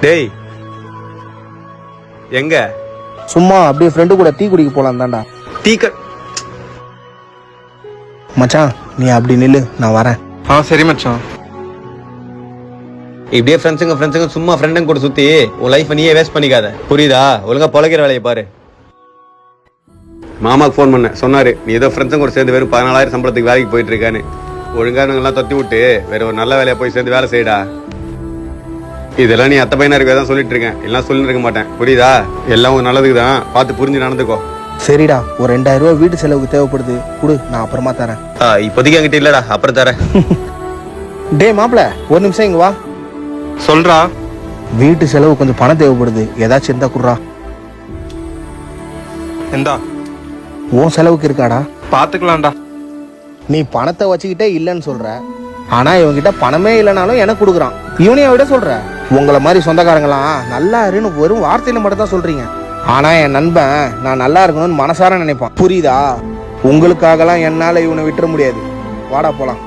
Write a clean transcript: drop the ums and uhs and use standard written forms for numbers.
டேய் எங்க? சும்மா அப்படியே ஃப்ரெண்டு கூட டீ குடிக்க போலாம் தான்டா. மச்சான் நீ அப்படி நில்லு, நான் வரேன். சரி மச்சான். இப்படியே ஃப்ரெண்ட்ஸுங்க சும்மா ஃப்ரெண்டுங்க கூட சுத்தி உன் லைஃப் நீயே வேஸ்ட் பண்ணிக்காத, புரியுதா? ஒழுங்கா பொழைக்கிற வேலையை பாரு. மாமாக்கு ஃபோன் பண்ண சொன்னாரு, நீ ஏதோ ஃப்ரெண்ட்ஸுங்க கூட சேர்ந்து வெறும் 14,000 சம்பளத்துக்கு வேலைக்கு போயிட்டு இருக்கான்னு. ஒழுங்கானவங்கெல்லாம் தொத்தி விட்டு வேற ஒரு நல்ல வேலையை போய் சேர்ந்து வேலை செய்யடா. இதெல்லாம் நீ அத்தை பையனா இருக்கதான் சொல்லிட்டு இருக்கேன், எல்லாம் சொல்லிட்டு இருக்க மாட்டேன், புரியுதா? எல்லாம் ஒரு நல்லதுக்கு தான், பார்த்து புரிஞ்சு நடந்துக்கோ. சரிடா, ஒரு 2000 ரூபாய் வீட்டு செலவுக்கு தேவைப்படுது, கொடு, நான் அப்புறமா தரேன். இப்போதைக்கு என்கிட்ட இல்லடா, அப்புறம் தரேன். டே மாப்பிள, ஒரு நிமிஷம் இங்க வா. சொல்றா. வீட்டு செலவு கொஞ்சம் பணம் தேவைப்படுது, ஏதாச்சும் இருந்தா குடுறா. எந்தா உன் செலவுக்கு இருக்காடா? பாத்துக்கலாம்டா. நீ பணத்தை வச்சுக்கிட்டே இல்லைன்னு சொல்ற, ஆனா இவங்கிட்ட பணமே இல்லைனாலும் எனக்கு கொடுக்குறான். இவனைய விட சொல்ற, உங்களை மாதிரி சொந்தக்காரங்களாம் நல்லா இருன்னு வெறும் வார்த்தையில மட்டும் தான் சொல்றீங்க. ஆனா என் நண்பன் நான் நல்லா இருக்கணும்னு மனசார நினைப்பான், புரியுதா? உங்களுக்காகலாம் என்னால இவனை விட்டுற முடியாது. வாடா போலாம்.